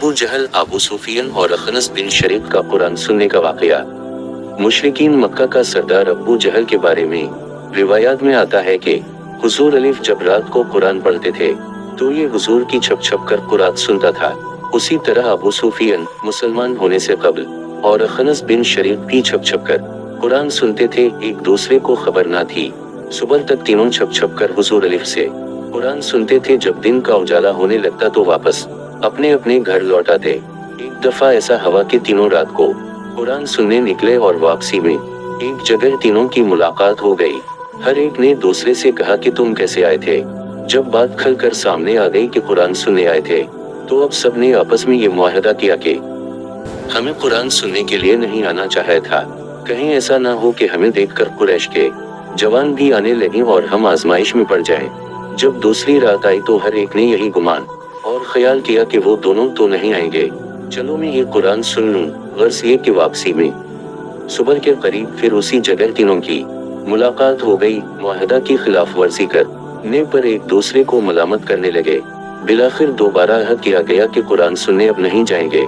अबू जहल, अबू सुफियान और अखनस बिन शरीक का कुरान सुनने का वाकया। मुशरिकीन मक्का का सरदार अबू जहल के बारे में रिवायात में आता है कि हुजूर अलीफ जब रात को कुरान पढ़ते थे तो ये हुजूर की छप छप कर कुरान सुनता था। उसी तरह अबू सुफियान मुसलमान होने से कबल और अखनस बिन शरीक भी छप छप कर कुरान सुनते थे। एक दूसरे को खबर ना थी। सुबह तक तीनों छप छप कर हुजूर अलीफ से कुरान सुनते थे। जब दिन का उजाला होने लगता तो वापस अपने अपने घर लौट आते। एक दफा ऐसा हुआ कि तीनों रात को कुरान सुनने निकले और वापसी में एक जगह तीनों की मुलाकात हो गई। हर एक ने दूसरे से कहा कि तुम कैसे आए थे। जब बात खल कर सामने आ गई कि कुरान सुनने आए थे तो अब सबने आपस में ये मुआहदा किया कि हमें कुरान सुनने के लिए नहीं आना चाहिए था। कहीं ऐसा ना हो कि हमें देखकर कुरैश के जवान भी आने लगे और हम आजमाइश में पड़ जाएं। जब दूसरी रात आई तो हर एक ने यही गुमान और ख्याल किया कि वो दोनों तो नहीं आएंगे, चलो मैं ये कुरान सुन लूं। गर्ज ये कि वापसी में सुबह के करीब फिर उसी जगह तीनों की मुलाकात हो गई। मुआहदा की खिलाफ वर्जी करने पर एक दूसरे को मलामत करने लगे। बिलाखिर दोबारा अहद किया गया कि कुरान सुनने अब नहीं जाएंगे।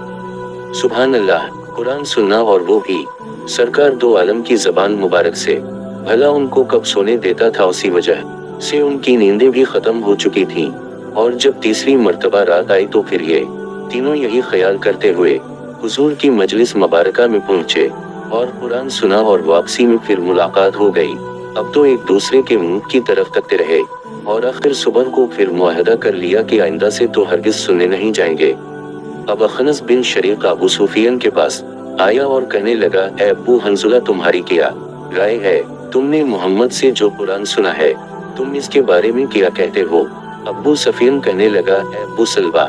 सुभान अल्लाह, कुरान सुनना और वो भी सरकार दो आलम की जबान मुबारक से। भला उनको कब सोने देता था, उसी वजह से उनकी नींदें भी खत्म हो चुकी थीं। और जब तीसरी मर्तबा रात आई तो फिर ये तीनों यही ख्याल करते हुए हुजूर की मजलिस मुबारका में पहुंचे और कुरान सुना और वापसी में फिर मुलाकात हो गई। अब तो एक दूसरे के मुंह की तरफ तकते रहे और आखिर सुबह को फिर मुआहदा कर लिया कि आइंदा से तो हरगिज सुनने नहीं जाएंगे। अब अखनस बिन शरीक अबू सुफियान के पास आया और कहने लगा, ए अबू हंजुला, तुम्हारी क्या राय है? तुमने मोहम्मद से जो कुरान सुना है तुम इसके बारे में क्या कहते हो? अबू सुफियान कहने लगा, ए अबू सलबा,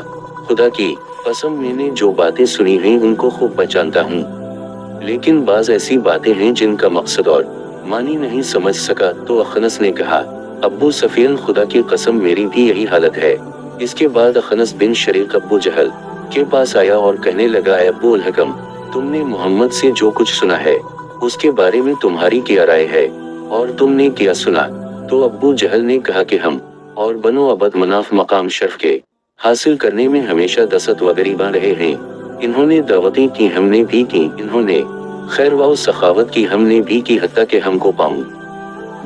खुदा की कसम, मैंने जो बातें सुनी हैं उनको खूब पहचानता हूँ, लेकिन बाज ऐसी बातें हैं जिनका मकसद और मानी नहीं समझ सका। तो अखनस ने कहा, अबू सुफियान, खुदा की कसम मेरी भी यही हालत है। इसके बाद अखनस बिन शरीक अबू जहल के पास आया और कहने लगा, ए अबू अल-हकम, तुमने मोहम्मद से जो कुछ सुना है उसके बारे में तुम्हारी क्या राय है और तुमने क्या सुना? तो अबू जहल ने कहा कि हम और बनो अबद मनाफ मकाम शर्फ के हासिल करने में हमेशा दसत व गरीबा रहे हैं। इन्होंने दावतें की, हमने भी की। इन्होंने खैर व सखावत की, हमने भी की। हत्ता के हमको पाऊं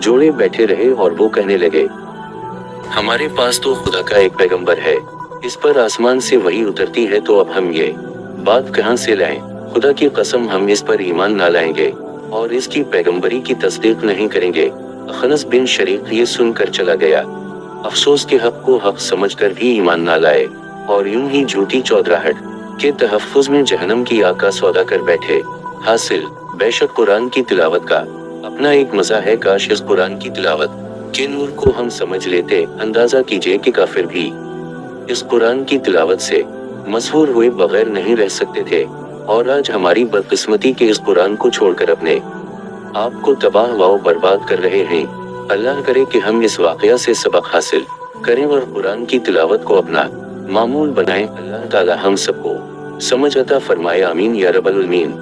जोड़े बैठे रहे और वो कहने लगे, हमारे पास तो खुदा का एक पैगंबर है, इस पर आसमान से वही उतरती है, तो अब हम ये बात कहाँ से लाएं? खुदा की कसम हम इस पर ईमान ना लाएंगे और इसकी पैगंबरी की तस्दीक नहीं करेंगे। अखनस बिन शरीक ये सुनकर चला गया। अफसोस के हक को हक समझकर भी ईमान ना लाए और यूं ही झूठी चौधराहट के तहफ्फुज में जहन्नम की आग का सौदा कर बैठे। हासिल, बेशक कुरान की तिलावत का अपना एक मजा है। काश इस कुरान की तिलावत के नूर को हम समझ लेते। अंदाजा कीजिए कि काफिर भी इस कुरान की तिलावत से मशहूर हुए बगैर नहीं रह सकते थे, और आज हमारी बदकिस्मती के इस कुरान को छोड़कर अपने आप को तबाह व बर्बाद कर रहे हैं। अल्लाह करे कि हम इस वाकया से सबक हासिल करें और कुरान की तिलावत को अपना मामूल बनाएं। अल्लाह ताला हम सबको समझ अता फरमाए। आमीन या रब्बल आलमीन।